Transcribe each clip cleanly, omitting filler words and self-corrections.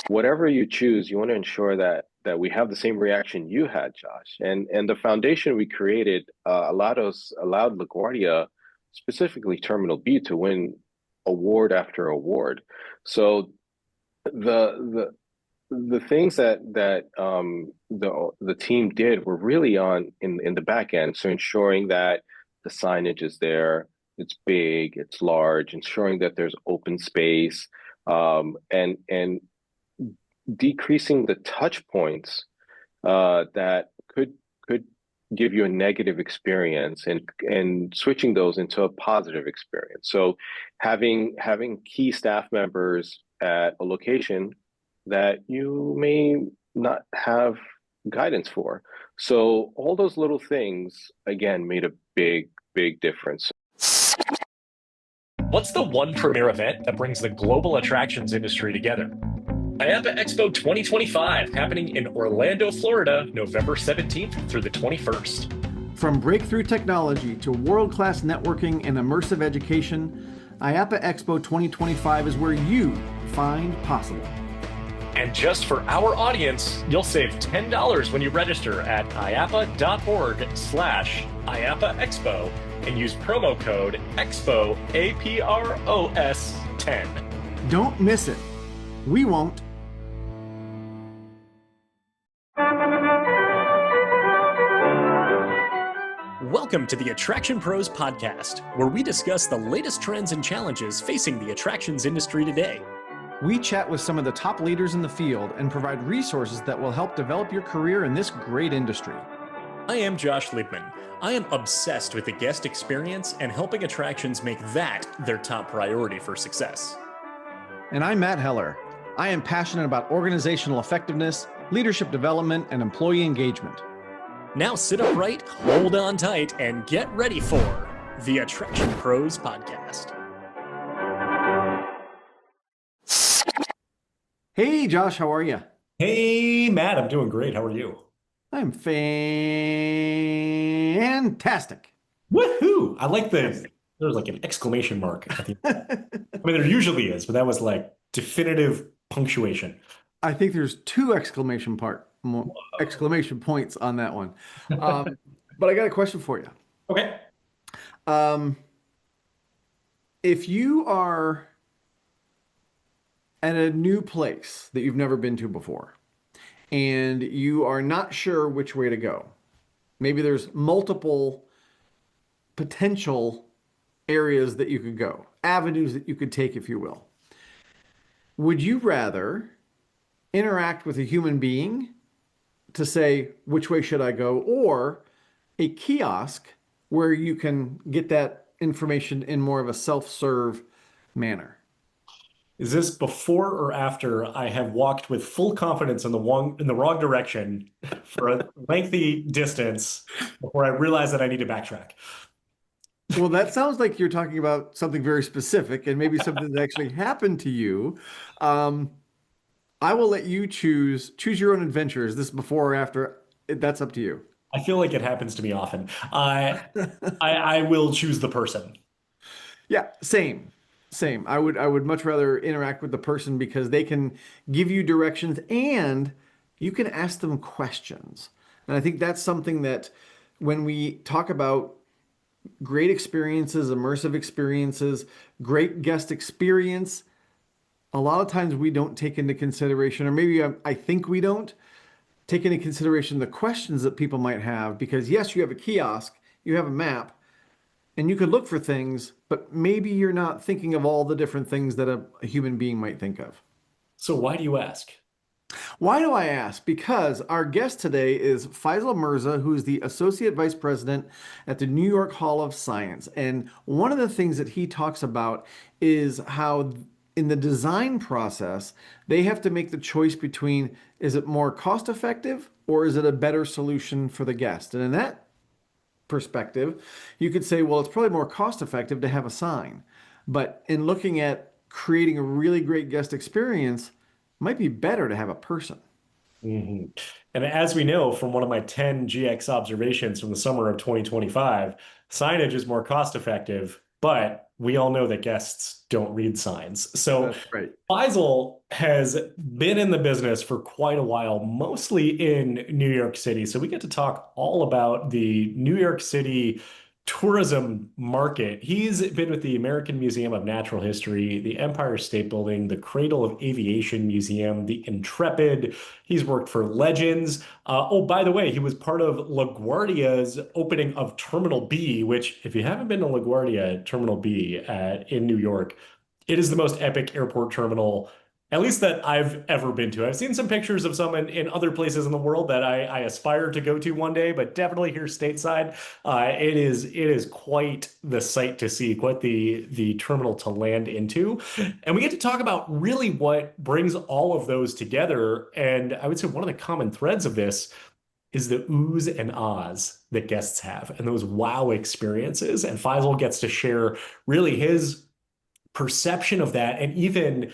Whatever you choose, you want to ensure that we have the same reaction you had, Josh. And the foundation we created allowed LaGuardia, specifically Terminal B, to win award after award. So the the things that the team did were really on in the back end. So ensuring that the signage is there, it's big, it's large, ensuring that there's open space, and decreasing the touch points that could give you a negative experience, and switching those into a positive experience. So having key staff members at a location that you may not have guidance for. So all those little things again made a big difference. What's the one premier event that brings the global attractions industry together? IAAPA Expo 2025, happening in Orlando, Florida, November 17th through the 21st. From breakthrough technology to world-class networking and immersive education, IAAPA Expo 2025 is where you find possible. And just for our audience, you'll save $10 when you register at iappa.org/IAAPA Expo and use promo code EXPO, APROS 10. Don't miss it. We won't. Welcome to the Attraction Pros podcast, where we discuss the latest trends and challenges facing the attractions industry today. We chat with some of the top leaders in the field and provide resources that will help develop your career in this great industry. I am Josh Liebman. I am obsessed with the guest experience and helping attractions make that their top priority for success. And I'm Matt Heller. I am passionate about organizational effectiveness, leadership development, and employee engagement. Now sit upright, hold on tight, and get ready for the Attraction Pros podcast. Hey, Josh, how are you? Hey, Matt, I'm doing great. How are you? I'm fantastic. Woohoo! I like there's like an exclamation mark at the end. I mean, there usually is, but that was like definitive punctuation. I think there's two exclamation points on that one. But I got a question for you. Okay. If you are at a new place that you've never been to before, and you are not sure which way to go, maybe there's multiple potential areas that you could go, avenues that you could take, if you will. Would you rather interact with a human being to say, which way should I go, or a kiosk where you can get that information in more of a self-serve manner? Is this before or after I have walked with full confidence in the wrong direction for a lengthy distance before I realize that I need to backtrack? Well, that sounds like you're talking about something very specific and maybe something that actually happened to you. I will let you choose your own adventure. Is this before or after? That's up to you. I feel like it happens to me often. I will choose the person. Yeah, same. I would much rather interact with the person because they can give you directions and you can ask them questions. And I think that's something that when we talk about great experiences, immersive experiences, great guest experience, a lot of times we don't take into consideration, or maybe I think we don't take into consideration the questions that people might have, because yes, you have a kiosk, you have a map, and you could look for things, but maybe you're not thinking of all the different things that a human being might think of. So why do you ask? Why do I ask? Because our guest today is Faisal Mirza, who is the Associate Vice President at the New York Hall of Science. And one of the things that he talks about is how in the design process, they have to make the choice between, is it more cost effective or is it a better solution for the guest? And in that perspective, you could say, well, it's probably more cost effective to have a sign. But in looking at creating a really great guest experience, it might be better to have a person. Mm-hmm. And as we know from one of my 10 GX observations from the summer of 2025, signage is more cost effective, but we all know that guests don't read signs. So That's right. Faisal has been in the business for quite a while, mostly in New York City. So we get to talk all about the New York City tourism market. He's been with the American Museum of Natural History, the Empire State Building, the Cradle of Aviation Museum, the Intrepid. He's worked for Legends. Oh, by the way, he was part of LaGuardia's opening of Terminal B, which, if you haven't been to LaGuardia Terminal B in New York, it is the most epic airport terminal, at least that I've ever been to. I've seen some pictures of some in other places in the world that I aspire to go to one day, but definitely here stateside, it is quite the sight to see, quite the terminal to land into. And we get to talk about really what brings all of those together. And I would say one of the common threads of this is the oohs and ahs that guests have and those wow experiences. And Faisal gets to share really his perception of that, and even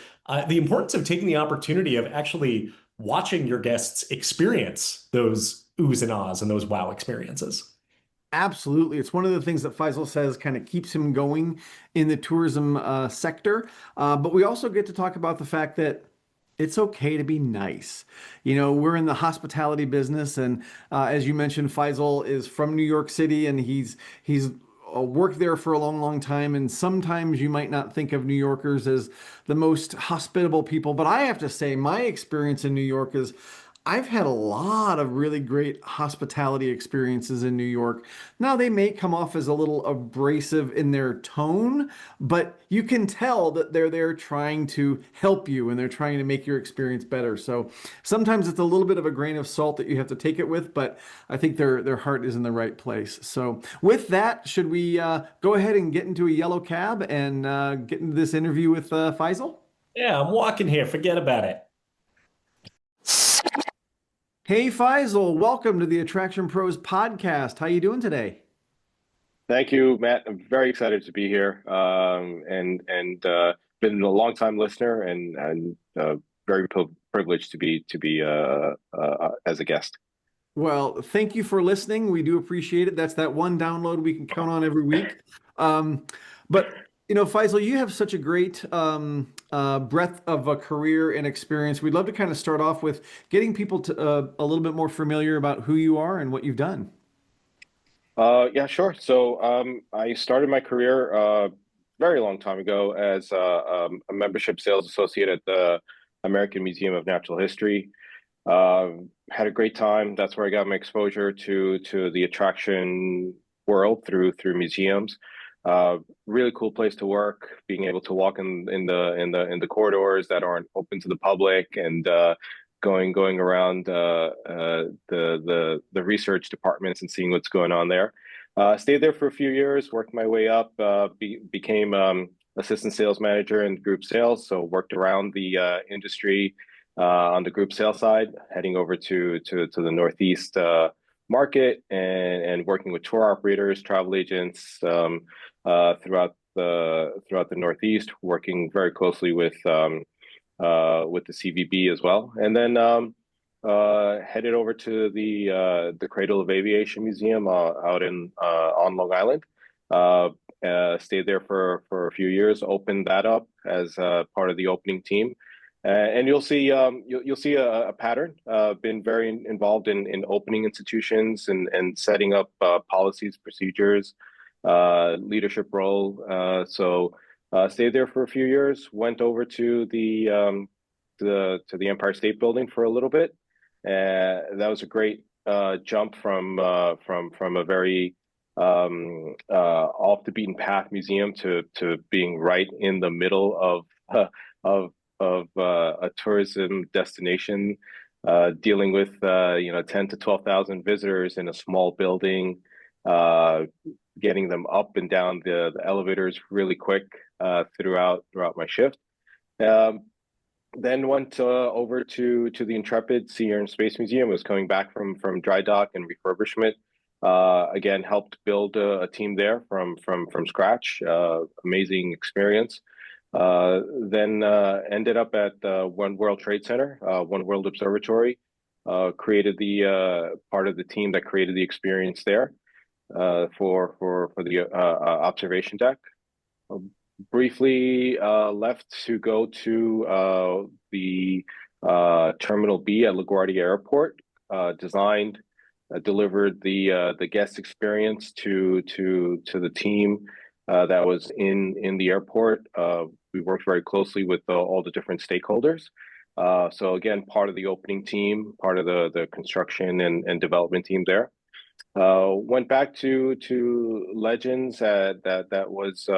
the importance of taking the opportunity of actually watching your guests experience those oohs and ahs and those wow experiences. Absolutely. It's one of the things that Faisal says kind of keeps him going in the tourism sector. But we also get to talk about the fact that it's okay to be nice. You know, we're in the hospitality business, and as you mentioned, Faisal is from New York City, and he's worked there for a long, long time. And sometimes you might not think of New Yorkers as the most hospitable people, but I have to say, my experience in New York is I've had a lot of really great hospitality experiences in New York. Now, they may come off as a little abrasive in their tone, but you can tell that they're there trying to help you and they're trying to make your experience better. So sometimes it's a little bit of a grain of salt that you have to take it with, but I think their heart is in the right place. So with that, should we go ahead and get into a yellow cab and get into this interview with Faisal? Yeah, I'm walking here. Forget about it. Hey Faisal, welcome to the Attraction Pros podcast. How you doing today? Thank you, Matt. I'm very excited to be here, and been a long time listener, and very privileged to be as a guest. Well, thank you for listening. We do appreciate it. That's that one download we can count on every week. But you know, Faisal, you have such a great breadth of a career and experience. We'd love to kind of start off with getting people to a little bit more familiar about who you are and what you've done. Yeah, sure. So I started my career very long time ago as a membership sales associate at the American Museum of Natural History. Had a great time. That's where I got my exposure to the attraction world through museums. Really cool place to work. Being able to walk in the corridors that aren't open to the public, and going around the research departments and seeing what's going on there. Stayed there for a few years. Worked my way up. Became assistant sales manager in group sales. So worked around the industry on the group sales side, heading over to the Northeast market, and working with tour operators, travel agents throughout the Northeast, working very closely with the CVB as well, and then headed over to the Cradle of Aviation Museum out on Long Island. Stayed there for a few years. Opened that up as part of the opening team. And you'll see a pattern. Been very involved in opening institutions and setting up policies, procedures, leadership role. So stayed there for a few years. Went over to the Empire State Building for a little bit. That was a great jump from a very off the beaten path museum to being right in the middle of a tourism destination, dealing with 10 to 12,000 visitors in a small building, getting them up and down the elevators really quick throughout my shift. Then went over to the Intrepid Sea and Space Museum. Was coming back from dry dock and refurbishment. Again, helped build a team there from scratch. Amazing experience. Then ended up at One World Trade Center, One World Observatory. Created the part of the team that created the experience there for the observation deck. briefly left to go to the Terminal B at LaGuardia Airport. Designed, delivered the guest experience to the team that was in the airport. We worked very closely with all the different stakeholders. So again, part of the opening team, part of the construction and development team there. Went back to Legends. That was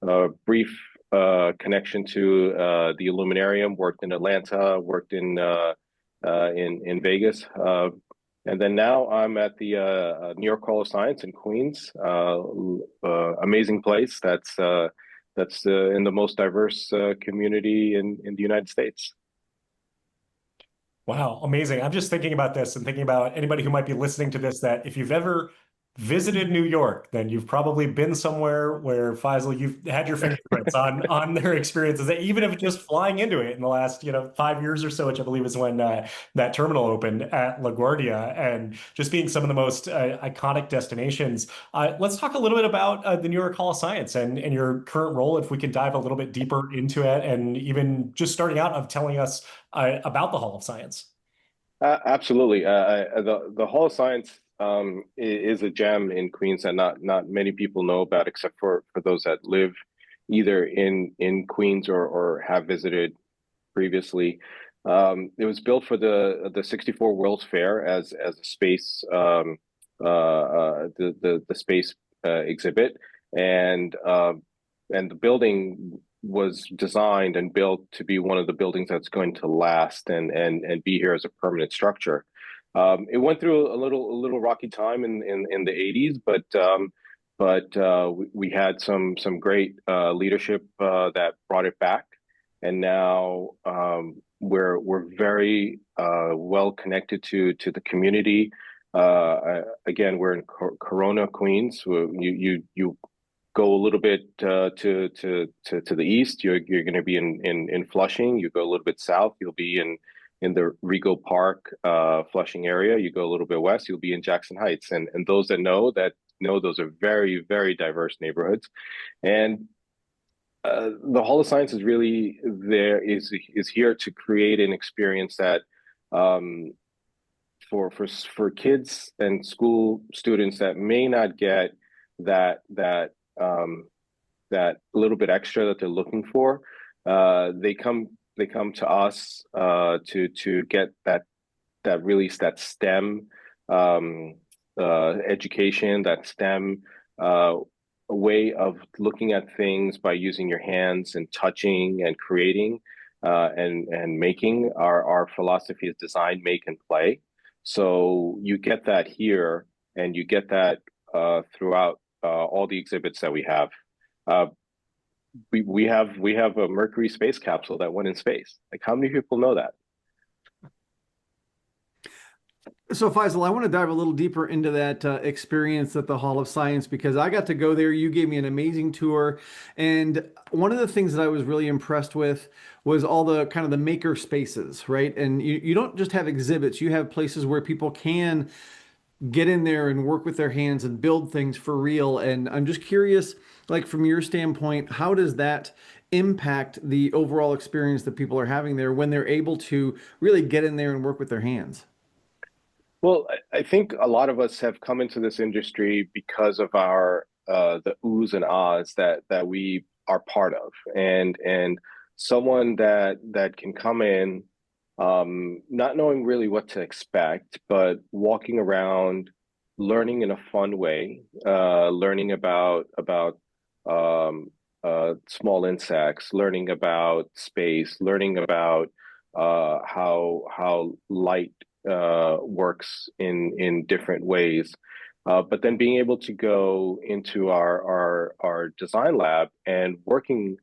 a brief connection to the Illuminarium. Worked in Atlanta. Worked in Vegas. And then now I'm at the New York Hall of Science in Queens. Amazing place. That's in the most diverse community in the United States. Wow, amazing. I'm just thinking about this and thinking about anybody who might be listening to this, that if you've ever visited New York, then you've probably been somewhere where, Faisal, you've had your fingerprints on their experiences, even if just flying into it in the last 5 years or so, which I believe is when that terminal opened at LaGuardia, and just being some of the most iconic destinations. Let's talk a little bit about the New York Hall of Science and your current role, if we could dive a little bit deeper into it, and even just starting out of telling us about the Hall of Science. Absolutely. The Hall of Science is a gem in Queens that not many people know about, except for those that live either in Queens or have visited previously. It was built for the '64 World's Fair as a space the space exhibit, and the building was designed and built to be one of the buildings that's going to last and be here as a permanent structure. It went through a little rocky time in the '80s, but we had some great leadership that brought it back, and now we're very well connected to the community. Again, we're in Corona, Queens. You go a little bit to the east, you're going to be in Flushing. You go a little bit south, you'll be in the Rego Park, Flushing area. You go a little bit west, you'll be in Jackson Heights. And those that know those are very, very diverse neighborhoods. And the Hall of Science is really is here to create an experience that for kids and school students that may not get that little bit extra that they're looking for, they come to us to get that STEM education, that STEM way of looking at things by using your hands and touching and creating and making. Our philosophy is design, make, and play. So you get that here, and you get that throughout all the exhibits that we have. We have a Mercury space capsule that went in space. Like, how many people know that? So Faisal, I want to dive a little deeper into that experience at the Hall of Science, because I got to go there. You gave me an amazing tour. And one of the things that I was really impressed with was all the kind of the maker spaces, right? And you don't just have exhibits, you have places where people can get in there and work with their hands and build things for real. And I'm just curious, like from your standpoint, how does that impact the overall experience that people are having there when they're able to really get in there and work with their hands? Well, I think a lot of us have come into this industry because of our the oohs and ahs that we are part of, and someone that can come in not knowing really what to expect, but walking around, learning in a fun way, learning about small insects, learning about space, learning about how light works in different ways. But then being able to go into our design lab and working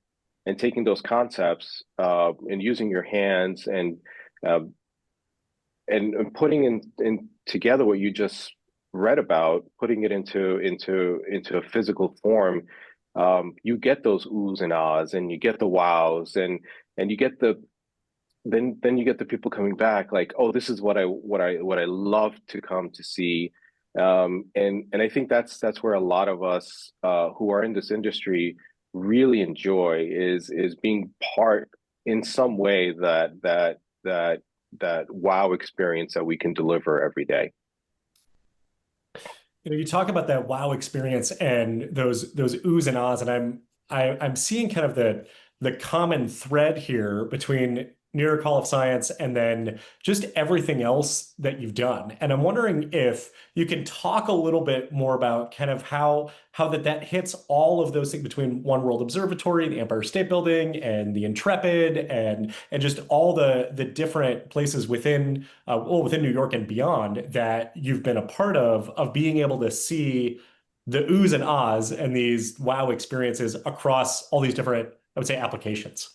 and taking those concepts and using your hands uh, and putting in together what you just read about, putting it into a physical form. You get those oohs and ahs, and you get the wows, and you get then you get the people coming back like, oh, this is what I love to come to see, And I think that's where a lot of us who are in this industry really enjoy is being part in some way that wow experience that we can deliver every day. You talk about that wow experience and those oohs and ahs, and I'm seeing kind of the common thread here between New York Hall of Science and then just everything else that you've done. And I'm wondering if you can talk a little bit more about kind of how that hits all of those things between One World Observatory, the Empire State Building, and the Intrepid, and just all the different places within New York and beyond that you've been a part of being able to see the oohs and ahs and these wow experiences across all these different, I would say, applications.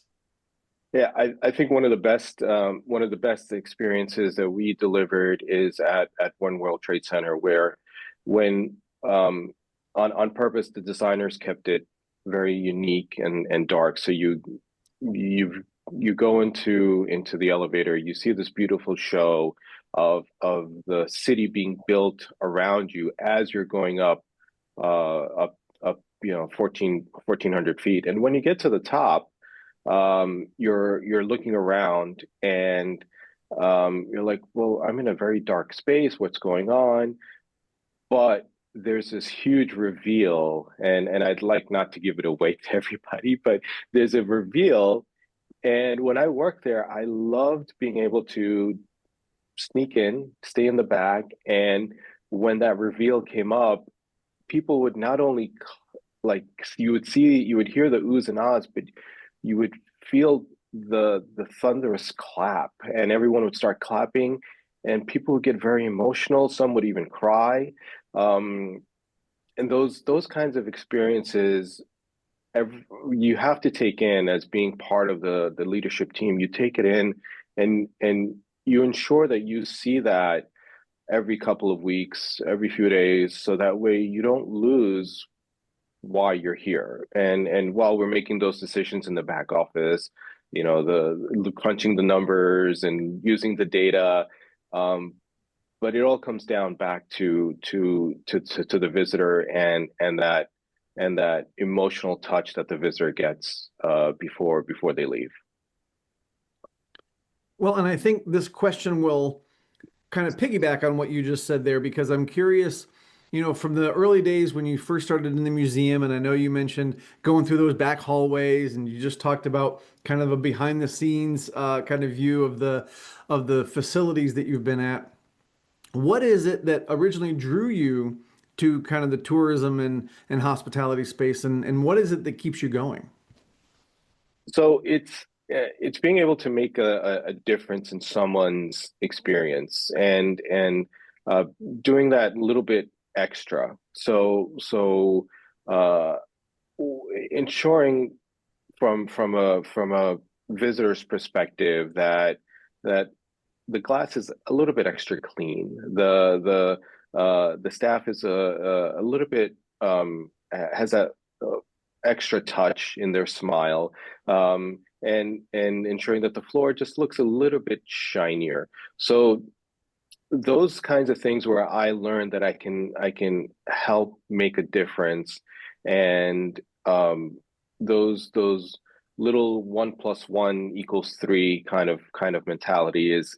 Yeah, I think one of the best experiences that we delivered is at One World Trade Center, where when on purpose the designers kept it very unique and dark. So you you go into the elevator, you see this beautiful show of the city being built around you as you're going up, you know, 1,400 feet. And when you get to the top, you're looking around and you're like, well, I'm in a very dark space. What's going on? But there's this huge reveal, and I'd like not to give it away to everybody, but there's a reveal. And when I worked there, I loved being able to sneak in, stay in the back, and when that reveal came up, people would not only like you would hear the oohs and ahs, but you would feel the thunderous clap, and everyone would start clapping, and people would get very emotional. Some would even cry, um, and those kinds of experiences you have to take in as being part of the leadership team. You take it in, and you ensure that you see that every couple of weeks, every few days, so that way you don't lose why you're here. And while we're making those decisions in the back office, you know, the crunching the numbers and using the data, um, but it all comes down back to the visitor and that emotional touch that the visitor gets before they leave. Well, and I think this question will kind of piggyback on what you just said there, because I'm curious, from the early days when you first started in the museum, and I know you mentioned going through those back hallways, and you just talked about kind of a behind the scenes kind of view of the facilities that you've been at. What is it that originally drew you to kind of the tourism and hospitality space, and what is it that keeps you going? So it's being able to make a difference in someone's experience and uh, doing that little bit extra. So uh, ensuring from a visitor's perspective that the glass is a little bit extra clean. The staff is a little bit has a extra touch in their smile, and ensuring that the floor just looks a little bit shinier. So those kinds of things where I learned that I can help make a difference, and those little 1 + 1 = 3 kind of mentality is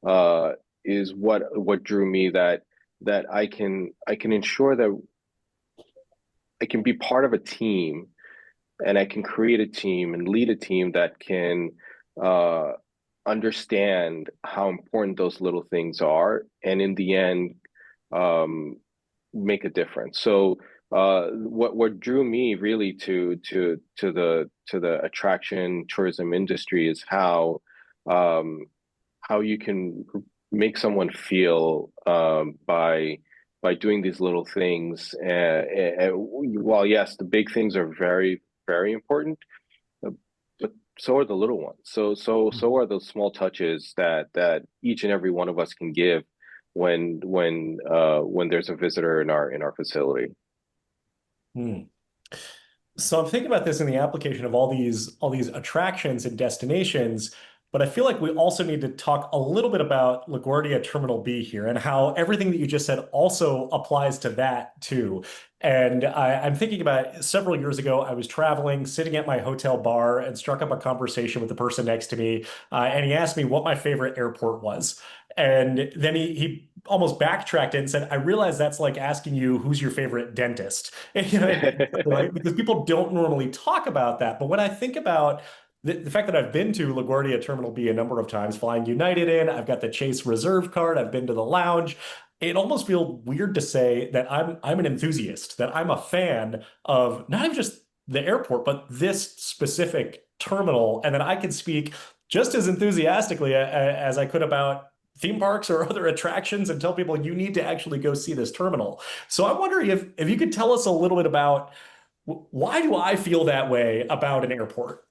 what drew me, that I can ensure that I can be part of a team, and I can create a team and lead a team that can uh, understand how important those little things are, and in the end, um, make a difference. So, what drew me really to the attraction tourism industry is how you can make someone feel by doing these little things. And while yes, the big things are very, very important, but so are the little ones. So are those small touches that each and every one of us can give when there's a visitor in our facility. Hmm. So I'm thinking about this in the application of all these attractions and destinations. but I feel like we also need to talk a little bit about LaGuardia Terminal B here and how everything that you just said also applies to that too. And I'm thinking about several years ago, I was traveling, sitting at my hotel bar, and struck up a conversation with the person next to me. And he asked me what my favorite airport was. And then he almost backtracked and said, I realize that's like asking you who's your favorite dentist. And, right? Because people don't normally talk about that. But when I think about the fact that I've been to LaGuardia Terminal B a number of times, flying United in, I've got the Chase Reserve card, I've been to the lounge. It almost feels weird to say that I'm an enthusiast, that I'm a fan of not even just the airport, but this specific terminal, and that I can speak just as enthusiastically as I could about theme parks or other attractions and tell people you need to actually go see this terminal. So I'm wondering if you could tell us a little bit about why do I feel that way about an airport?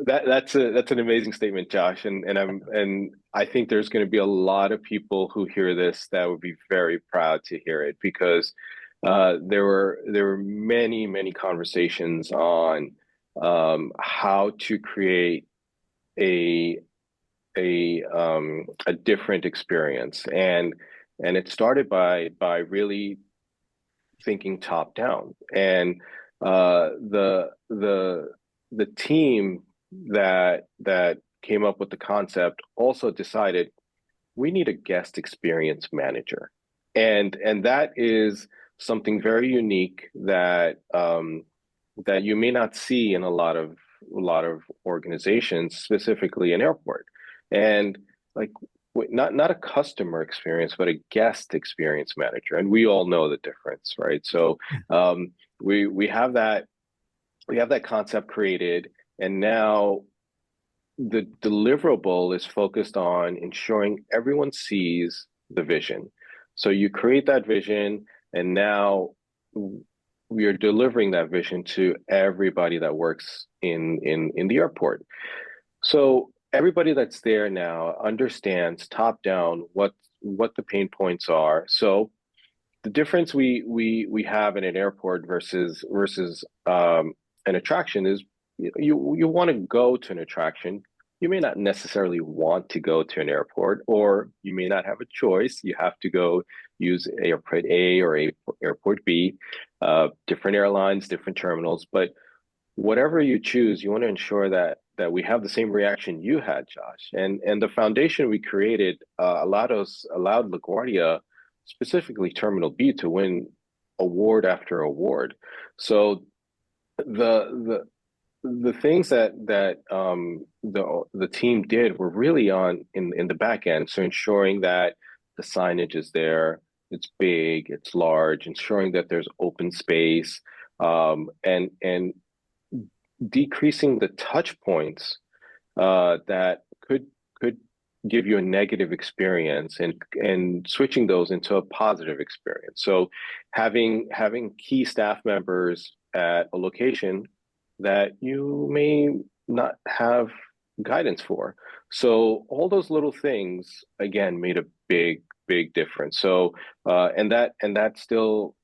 That's an amazing statement, Josh, and I think there's going to be a lot of people who hear this that would be very proud to hear it because there were many conversations on how to create a a different experience, and it started by really thinking top down, and the team that came up with the concept also decided we need a guest experience manager, and that is something very unique that you may not see in a lot of organizations, specifically an airport, and like not a customer experience, but a guest experience manager, and we all know the difference, right? So we have that concept created, and now the deliverable is focused on ensuring everyone sees the vision. So you create that vision, and now we are delivering that vision to everybody that works in the airport. So everybody that's there now understands top down what the pain points are. So the difference we have in an airport versus an attraction is you want to go to an attraction. You may not necessarily want to go to an airport, or you may not have a choice. You have to go use airport A or airport B, different airlines, different terminals. But whatever you choose, you want to ensure that we have the same reaction you had, Josh. And the foundation we created allowed LaGuardia, specifically Terminal B, to win award after award. So the things that the team did were really on in the back end. So ensuring that the signage is there, it's big, it's large, ensuring that there's open space, and decreasing the touch points that could give you a negative experience, and switching those into a positive experience. So having key staff members at a location that you may not have guidance for. So all those little things again made a big difference. So and that still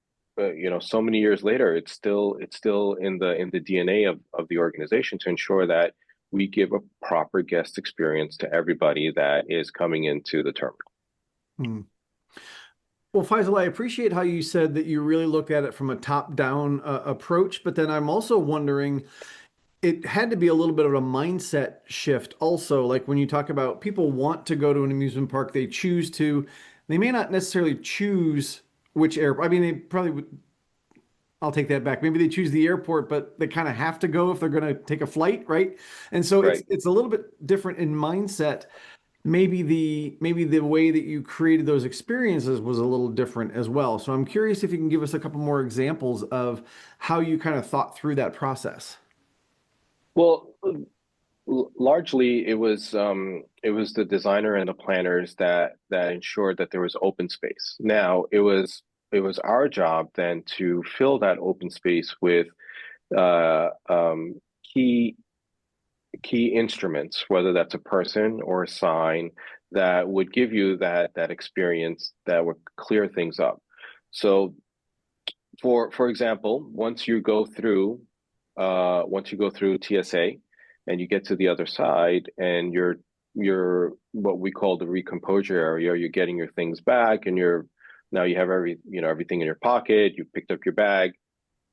so many years later, it's still in the DNA of the organization to ensure that we give a proper guest experience to everybody that is coming into the terminal. Hmm. Well, Faisal, I appreciate how you said that you really looked at it from a top-down approach, but then I'm also wondering, it had to be a little bit of a mindset shift also. Like when you talk about people want to go to an amusement park, they choose to, they may not necessarily choose which airport. I mean, they probably would. I'll take that back. Maybe they choose the airport, but they kind of have to go if they're going to take a flight, right? And so Right. it's a little bit different in mindset. Maybe the way that you created those experiences was a little different as well. So I'm curious if you can give us a couple more examples of how you kind of thought through that process. Well, largely it was the designer and the planners that ensured that there was open space. Now it was our job then to fill that open space with uh, um, key key instruments, whether that's a person or a sign, that would give you that experience that would clear things up. So for example, once you go through TSA, and you get to the other side, and you're what we call the recomposure area. You're getting your things back, and now you have everything in your pocket. You picked up your bag.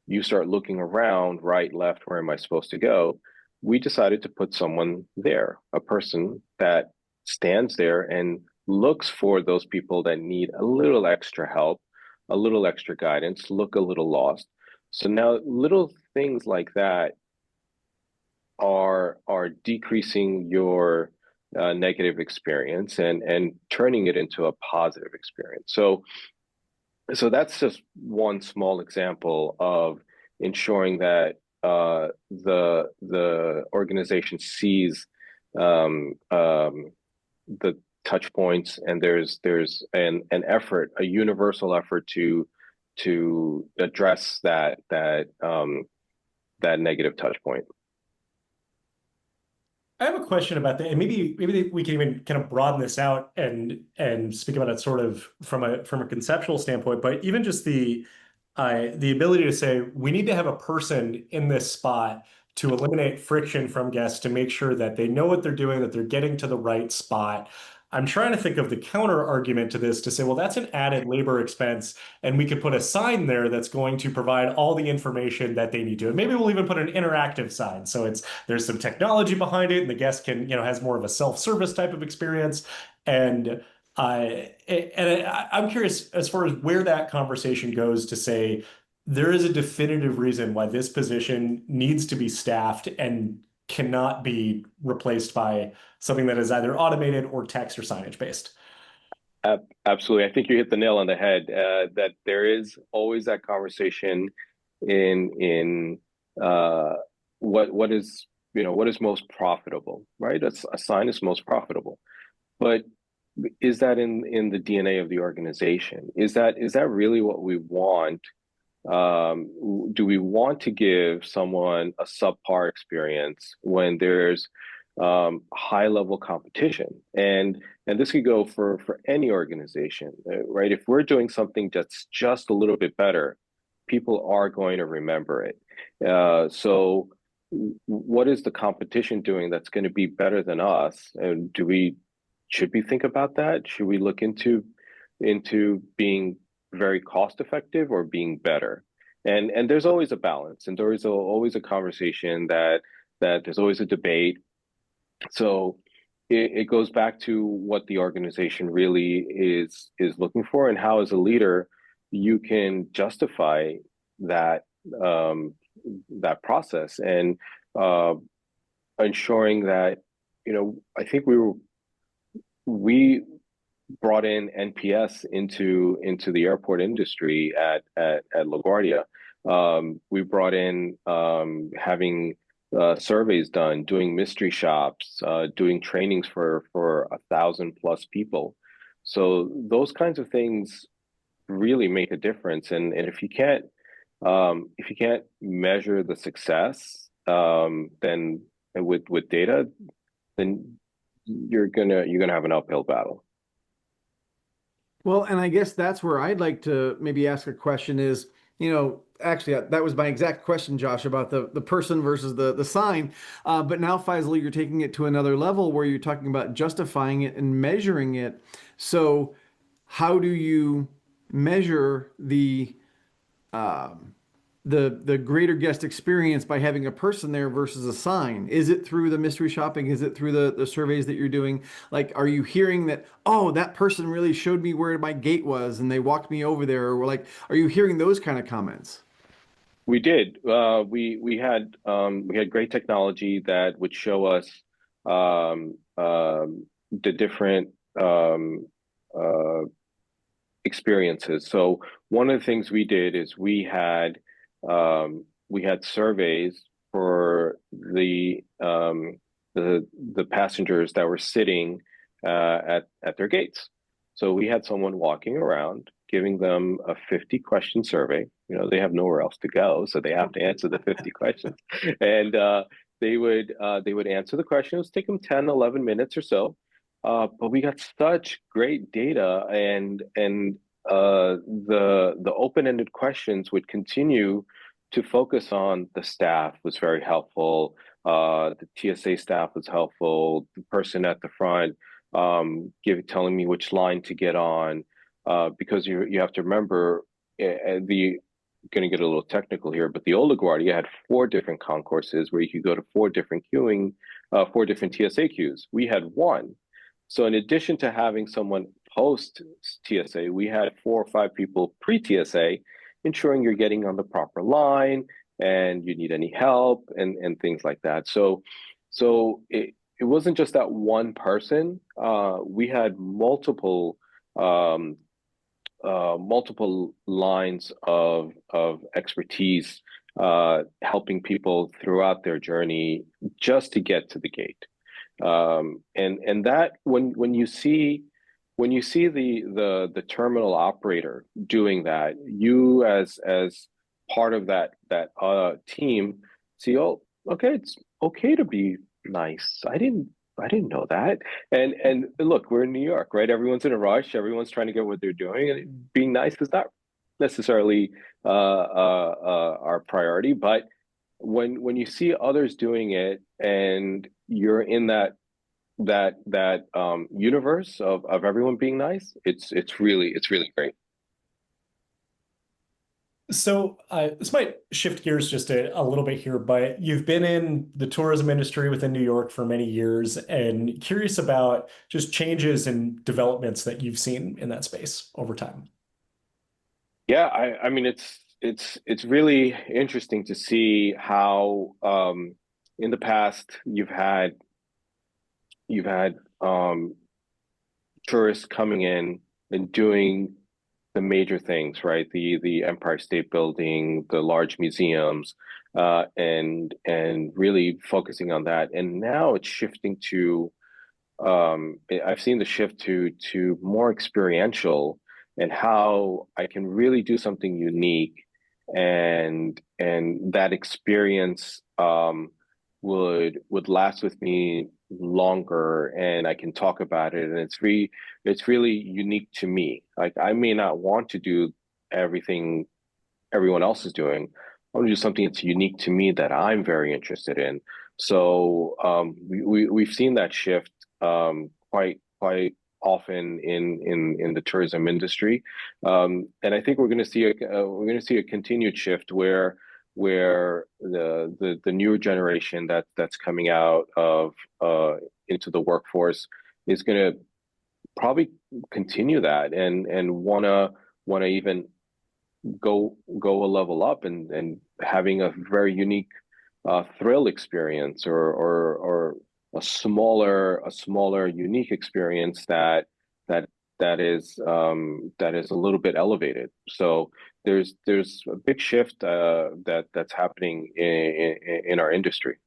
You start looking around, right, left, where am I supposed to go? We decided to put someone there, a person that stands there and looks for those people that need a little extra help, a little extra guidance, look a little lost. So now little things like that are decreasing your negative experience and turning it into a positive experience. So that's just one small example of ensuring that the organization sees the touch points, and there's an effort, a universal effort to address that negative touch point. I have a question about that, and maybe we can even kind of broaden this out and speak about it sort of from a conceptual standpoint. But even just the ability to say we need to have a person in this spot to eliminate friction from guests, to make sure that they know what they're doing, that they're getting to the right spot. I'm trying to think of the counter argument to this to say, well, that's an added labor expense, and we could put a sign there that's going to provide all the information that they need to. And maybe we'll even put an interactive sign. So there's some technology behind it, and the guest can, has more of a self-service type of experience. And I'm curious as far as where that conversation goes, to say there is a definitive reason why this position needs to be staffed and cannot be replaced by something that is either automated or text or signage based. Absolutely. I think you hit the nail on the head, that there is always that conversation in what is most profitable, right? A sign is most profitable, but is that in the DNA of the organization? Is that really what we want? Do we want to give someone a subpar experience when there's high level competition? And this could go for any organization, right? If we're doing something that's just a little bit better, people are going to remember it. So what is the competition doing that's going to be better than us? And should we think about that? Should we look into being very cost effective or being better? And there's always a balance, and there is always a conversation that there's always a debate. So it goes back to what the organization really is looking for, and how, as a leader, you can justify that that process, and ensuring that, I think we brought in NPS into the airport industry at LaGuardia. We brought in having surveys done, doing mystery shops, doing trainings for 1,000+ people. So those kinds of things really make a difference. And if you can't measure the success, then with data, then you're gonna have an uphill battle. Well, and I guess that's where I'd like to maybe ask a question is, actually that was my exact question, Josh, about the person versus the sign. But now, Faisal, you're taking it to another level where you're talking about justifying it and measuring it. So how do you measure the greater guest experience by having a person there versus a sign? Is it through the mystery shopping? Is it through the surveys that you're doing? Like, are you hearing that, oh, that person really showed me where my gate was and they walked me over there? Or like, are you hearing those kind of comments? We did. We had great technology that would show us the different experiences. So one of the things we did is we had surveys for the passengers that were sitting at their gates. So we had someone walking around, giving them a 50-question survey. They have nowhere else to go, so they have to answer the 50 questions. And they would answer the questions, take them 10, 11 minutes or so. But we got such great data, and the open-ended questions would continue to focus on the staff was very helpful. The TSA staff was helpful. The person at the front telling me which line to get on, because you have to remember the going to get a little technical here, but the old LaGuardia had 4 different concourses where you could go to 4 different queuing, 4 different TSA queues. We had one. So in addition to having someone post TSA, we had 4 or 5 people pre-TSA, ensuring you're getting on the proper line and you need any help and things like that. So it wasn't just that one person. We had multiple lines of expertise helping people throughout their journey just to get to the gate. And that when you see the terminal operator doing that, you as part of that team see, oh, okay, it's okay to be nice. I didn't know that. And look, we're in New York, right? Everyone's in a rush. Everyone's trying to get what they're doing, and being nice is not necessarily our priority. But when you see others doing it, and you're in that universe of everyone being nice, it's really great. So this might shift gears just a little bit here, but you've been in the tourism industry within New York for many years, and curious about just changes and developments that you've seen in that space over time. Yeah, I mean it's really interesting to see how in the past you've had tourists coming in and doing the major things, right? The Empire State Building, the large museums, and really focusing on that. And now it's shifting to I've seen the shift to more experiential, and how I can really do something unique, and that experience would last with me longer, and I can talk about it, and it's really unique to me. Like, I may not want to do everything everyone else is doing. I want to do something that's unique to me that I'm very interested in. So we've seen that shift quite often in the tourism industry, and I think we're going to see a continued shift where the newer generation that's coming out of into the workforce is going to probably continue that, and wanna even go a level up, and having a very unique thrill experience, or a smaller unique experience that is a little bit elevated. So there's a big shift that's happening in our industry.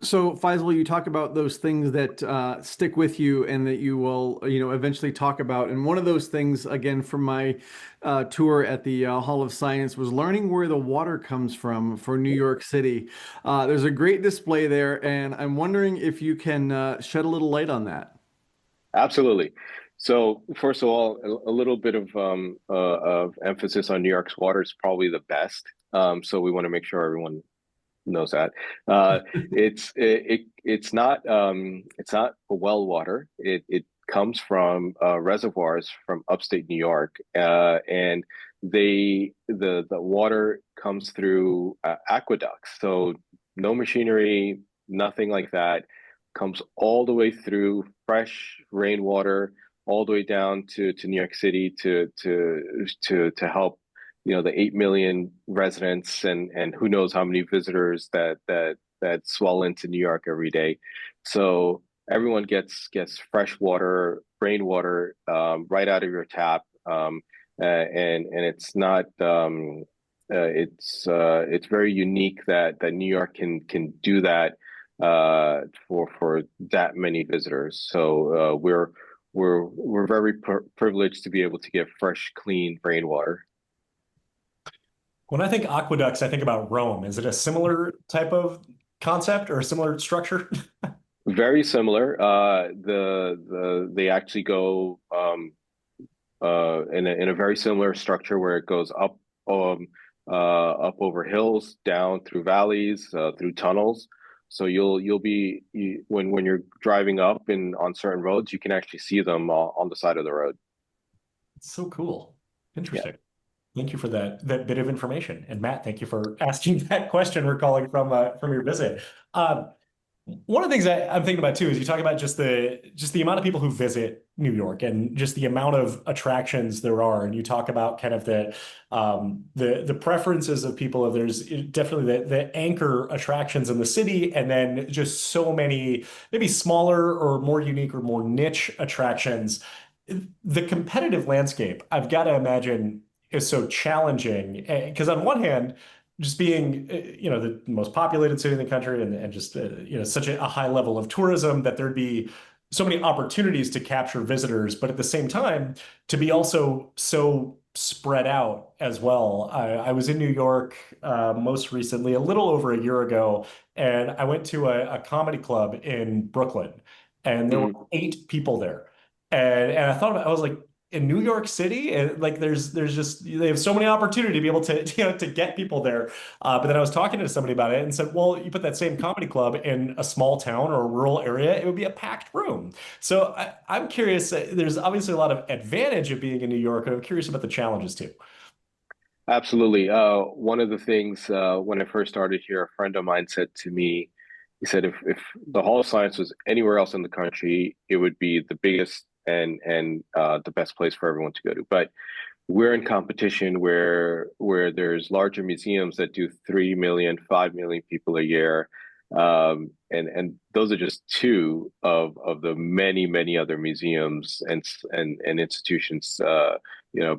So, Faisal, you talk about those things that stick with you and that you will, eventually talk about. And one of those things, again, from my tour at the Hall of Science, was learning where the water comes from for New York City. There's a great display there, and I'm wondering if you can shed a little light on that. Absolutely. So first of all, a little bit of emphasis on New York's water is probably the best. So we want to make sure everyone knows that. It's not well water. It comes from reservoirs from upstate New York, and the water comes through aqueducts. So no machinery, nothing like that. Comes all the way through, fresh rainwater, all the way down to New York City to help the 8 million residents, and who knows how many visitors that swell into New York every day. So everyone gets fresh water, rainwater, right out of your tap, and it's not it's very unique that New York can do that for that many visitors. So we're very privileged to be able to get fresh, clean rainwater. When I think aqueducts, I think about Rome. Is it a similar type of concept or a similar structure? Very similar. They actually go in a very similar structure, where it goes up up over hills, down through valleys, through tunnels. So when you're driving up and on certain roads, you can actually see them on the side of the road. It's so cool. Yeah. Interesting. Thank you for that bit of information. And Matt, thank you for asking that question. We're calling from your visit. Um, One of the things I'm thinking about too is you talk about just the amount of people who visit New York and just the amount of attractions there are, and you talk about kind of the preferences of people. There's definitely the anchor attractions in the city, and then just so many maybe smaller or more unique or more niche attractions. The competitive landscape, I've got to imagine, is so challenging because on one hand, just being the most populated city in the country and just such a high level of tourism that there'd be so many opportunities to capture visitors, but at the same time to be also so spread out as well. I was in New York most recently, a little over a year ago, and I went to a comedy club in Brooklyn, and there were Mhm. 8 people there. And I thought about, I was like, in New York City, and like there's just they have so many opportunity to be able to to get people there. But then I was talking to somebody about it and said, well, you put that same comedy club in a small town or a rural area, it would be a packed room. So I'm curious. There's obviously a lot of advantage of being in New York, and I'm curious about the challenges too. Absolutely. One of the things when I first started here, a friend of mine said to me, he said if the Hall of Science was anywhere else in the country, it would be the biggest and the best place for everyone to go to. But we're in competition where there's larger museums that do 3 million, 5 million people a year. And those are just two of the many other museums and institutions,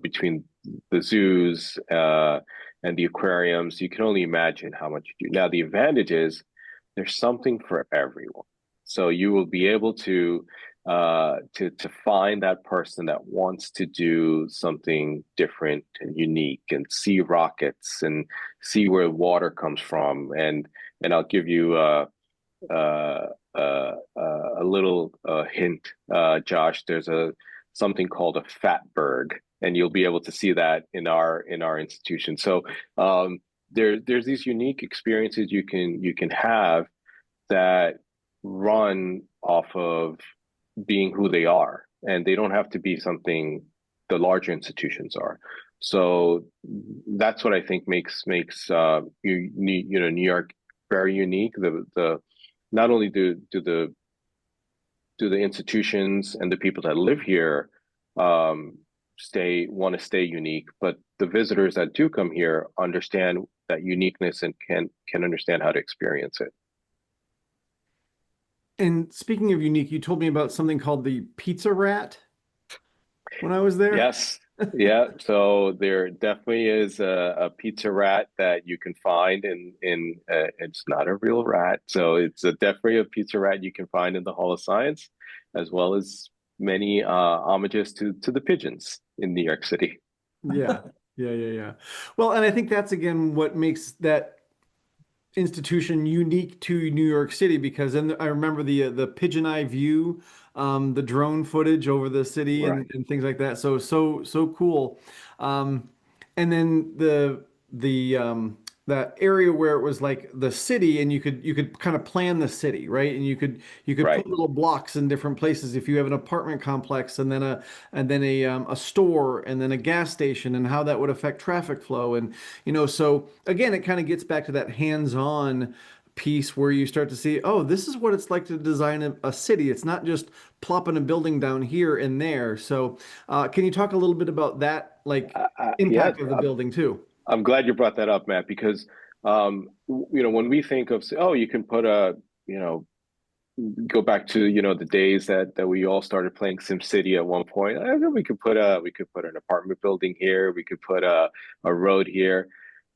between the zoos and the aquariums. You can only imagine how much you do. Now, the advantage is there's something for everyone. So you will be able to find that person that wants to do something different and unique and see rockets and see where water comes from. And I'll give you a little hint, Josh. There's a something called a fatberg, and you'll be able to see that in our institution. So there's these unique experiences you can have that run off of being who they are, and they don't have to be something the larger institutions are. So that's what I think makes New York very unique. The not only do the institutions and the people that live here want to stay unique, but the visitors that do come here understand that uniqueness and can understand how to experience it. And speaking of unique, you told me about something called the pizza rat when I was there. Yes. Yeah. So there definitely is a pizza rat that you can find in it's not a real rat. So it's definitely a pizza rat you can find in the Hall of Science, as well as many homages to the pigeons in New York City. Yeah, yeah. Well, and I think that's again what makes that institution unique to New York City because then I remember the pigeon eye view, the drone footage over the city Right. and things like that. So cool. Um, and then the that area where it was like the city and you could kind of plan the city, right? And you could Right. put little blocks in different places if you have an apartment complex and then a store and then a gas station and how that would affect traffic flow and so again it kind of gets back to that hands-on piece where you start to see, oh, this is what it's like to design a city. It's not just plopping a building down here and there. So, can you talk a little bit about that, like Yeah. impact of the building too? I'm glad you brought that up, Matt, because when we think of, oh, you can put you know, go back to the days that we all started playing SimCity at one point. I think we could put an apartment building here. We could put a road here.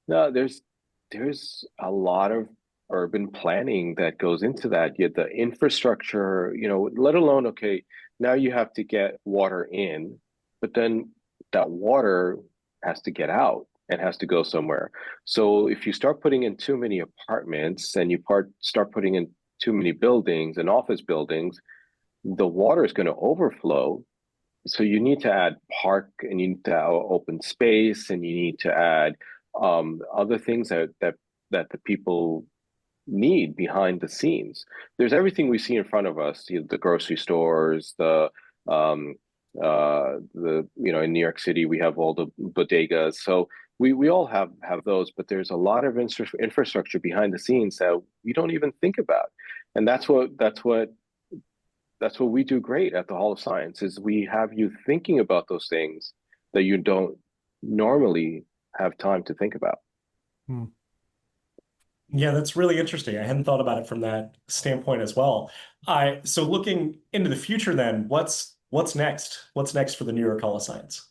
No, there's a lot of urban planning that goes into that. Yet the infrastructure, let alone, okay, now you have to get water in, but then that water has to get out and has to go somewhere. So if you start putting in too many apartments and you start putting in too many buildings and office buildings, the water is going to overflow. So you need to add park and you need to add open space and you need to add other things that the people need behind the scenes. There's everything we see in front of us, the grocery stores, um, in New York City we have all the bodegas. So we all have those, but there's a lot of infrastructure behind the scenes that we don't even think about, and that's what we do great at the Hall of Science is we have you thinking about those things that you don't normally have time to think about. Hmm. Yeah, that's really interesting. I hadn't thought about it from that standpoint as well. So looking into the future then, what's next? What's next for the New York Hall of Science?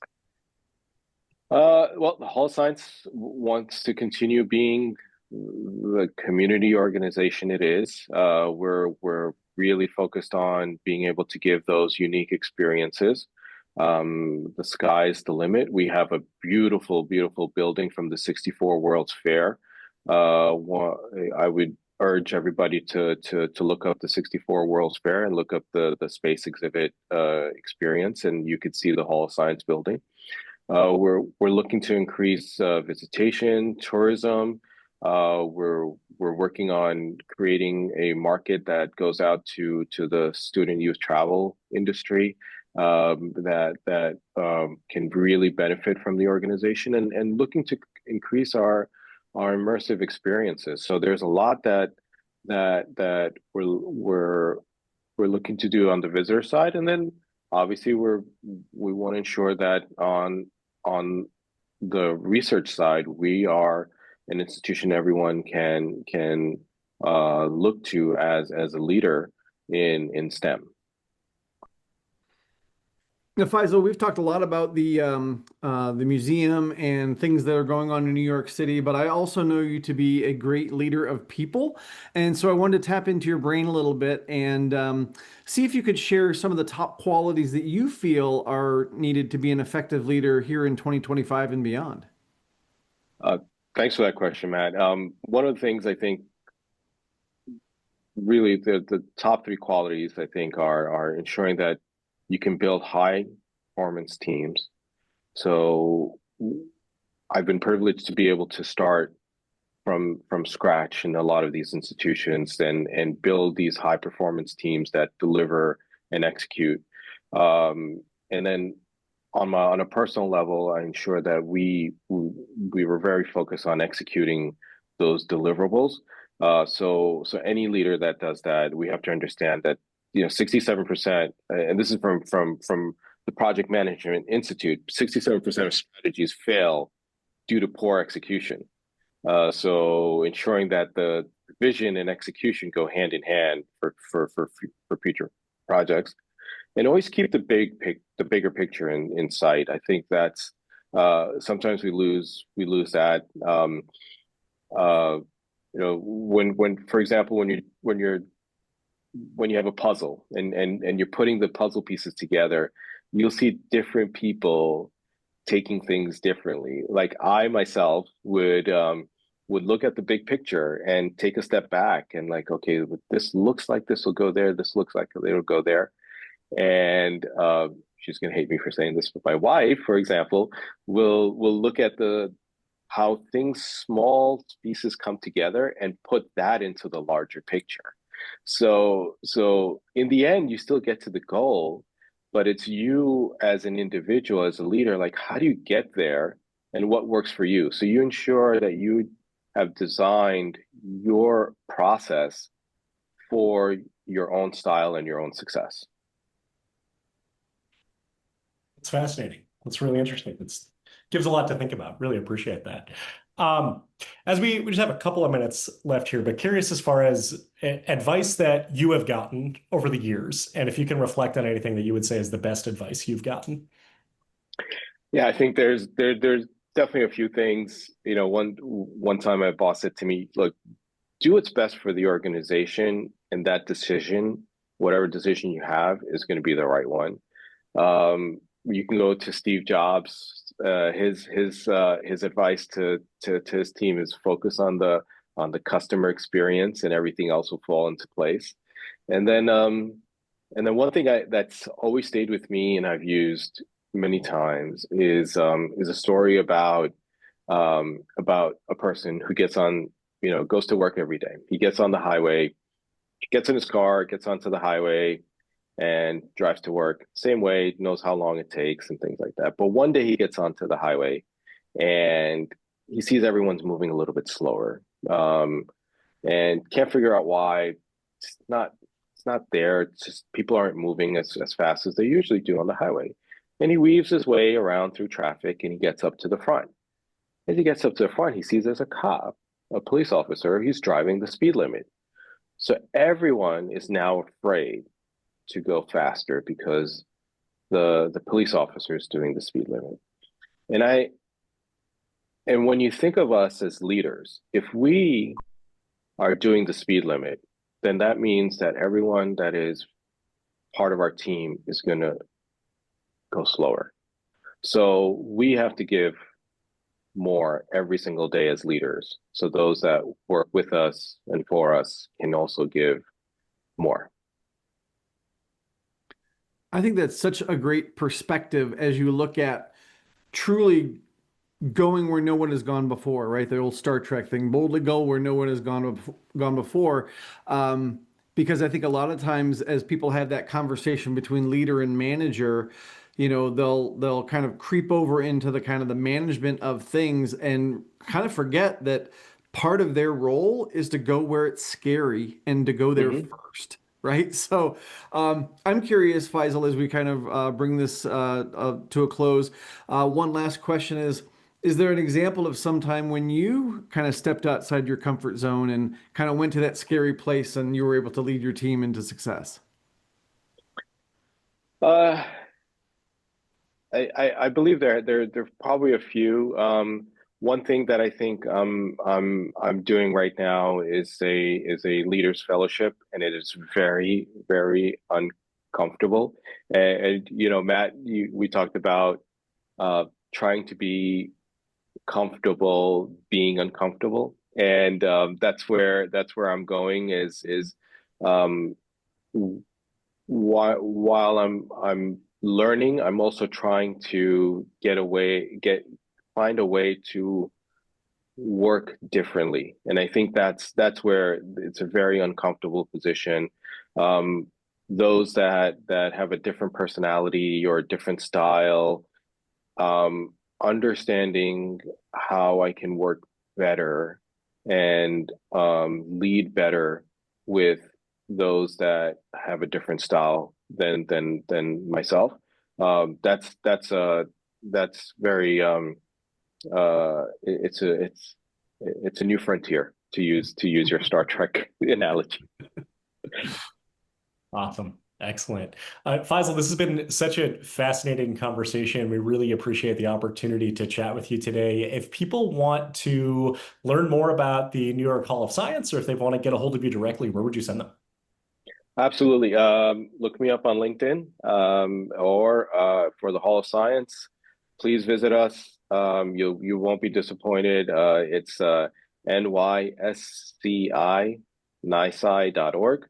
Well, the Hall of Science wants to continue being the community organization it is. We're really focused on being able to give those unique experiences. The sky's the limit. We have a beautiful, beautiful building from the 64 World's Fair. I would urge everybody to look up the 64 World's Fair and look up the space exhibit experience, and you could see the Hall of Science building. We're looking to increase visitation, tourism. We're working on creating a market that goes out to the student youth travel industry that can really benefit from the organization, and looking to increase our immersive experiences. So there's a lot that we're looking to do on the visitor side, and then obviously we want to ensure that on the research side, we are an institution everyone can look to as a leader in STEM. Now, Faisal, we've talked a lot about the museum and things that are going on in New York City, but I also know you to be a great leader of people. And so I wanted to tap into your brain a little bit and see if you could share some of the top qualities that you feel are needed to be an effective leader here in 2025 and beyond. Thanks for that question, Matt. One of the things I think really the top three qualities I think are ensuring that you can build high performance teams. So I've been privileged to be able to start from scratch in a lot of these institutions and build these high performance teams that deliver and execute. And then on a personal level, I ensure that we were very focused on executing those deliverables. So any leader that does that, we have to understand that 67%, and this is from the Project Management Institute, 67% of strategies fail due to poor execution. So ensuring that the vision and execution go hand in hand for future projects, and always keep the bigger picture in sight. I think that's sometimes we lose that. When for example when you have a puzzle and you're putting the puzzle pieces together, you'll see different people taking things differently. Like I myself would look at the big picture and take a step back and like, okay, this looks like this will go there. This looks like it'll go there. And she's going to hate me for saying this, but my wife, for example, will look at how small pieces come together and put that into the larger picture. So in the end, you still get to the goal, but it's you as an individual, as a leader, like how do you get there and what works for you? So you ensure that you have designed your process for your own style and your own success. It's fascinating. It's really interesting. It gives a lot to think about. Really appreciate that. As we just have a couple of minutes left here, but curious as far as advice that you have gotten over the years, and if you can reflect on anything that you would say is the best advice you've gotten. Yeah, I think there's definitely a few things. One time my boss said to me, "Look, do what's best for the organization, and that decision, whatever decision you have, is going to be the right one." You can go to Steve Jobs. His advice to his team is focus on the customer experience, and everything else will fall into place. And then one thing that's always stayed with me and I've used many times is a story about about a person who gets on, goes to work every day. He gets on the highway, gets in his car, gets onto the highway, and drives to work. Same way, knows how long it takes and things like that. But one day he gets onto the highway and he sees everyone's moving a little bit slower, and can't figure out why. It's not there. It's just people aren't moving as fast as they usually do on the highway. And he weaves his way around through traffic and he gets up to the front. As he gets up to the front, he sees there's a cop, a police officer. He's driving the speed limit. So everyone is now afraid to go faster because the police officer is doing the speed limit. And when you think of us as leaders, if we are doing the speed limit, then that means that everyone that is part of our team is going to go slower. So we have to give more every single day as leaders. So those that work with us and for us can also give more. I think that's such a great perspective as you look at truly going where no one has gone before, right? The old Star Trek thing, boldly go where no one has gone before. Because I think a lot of times as people have that conversation between leader and manager, they'll kind of creep over into the kind of the management of things and kind of forget that part of their role is to go where it's scary and to go there first. Right. So I'm curious, Faisal, as we kind of bring this to a close, one last question is there an example of some time when you kind of stepped outside your comfort zone and kind of went to that scary place and you were able to lead your team into success? I believe there're probably a few. One thing that I think I'm doing right now is a leaders fellowship, and it is very, very uncomfortable. And Matt, we talked about trying to be comfortable being uncomfortable, and that's where I'm going. Is while I'm learning, I'm also trying to find a way to work differently. And I think that's where it's a very uncomfortable position. Those that have a different personality or a different style, understanding how I can work better and lead better with those that have a different style than myself. That's very it's a new frontier, to use your Star Trek analogy. Awesome. Excellent. Faisal, this has been such a fascinating conversation. We really appreciate the opportunity to chat with you today. If people want to learn more about the New York Hall of Science, or if they want to get a hold of you directly, where would you send them? Absolutely. Look me up on LinkedIn, or for the Hall of Science. Please visit us. You won't be disappointed. It's NYSCI, NYSCI.org.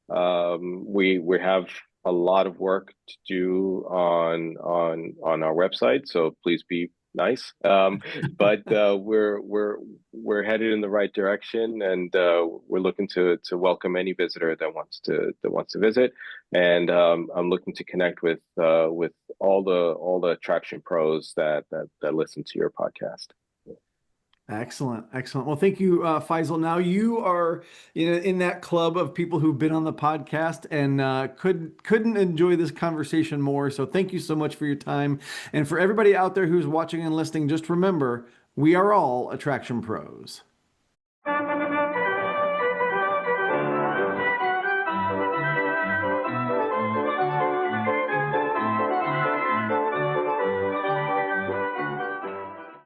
We have a lot of work to do on our website, so please be nice. But we're headed in the right direction, and we're looking to welcome any visitor that wants to visit. And I'm looking to connect with all the attraction pros that listen to your podcast. Excellent. Excellent. Well, thank you, Faisal. Now you are in that club of people who've been on the podcast and couldn't enjoy this conversation more. So thank you so much for your time. And for everybody out there who's watching and listening, just remember, we are all attraction pros.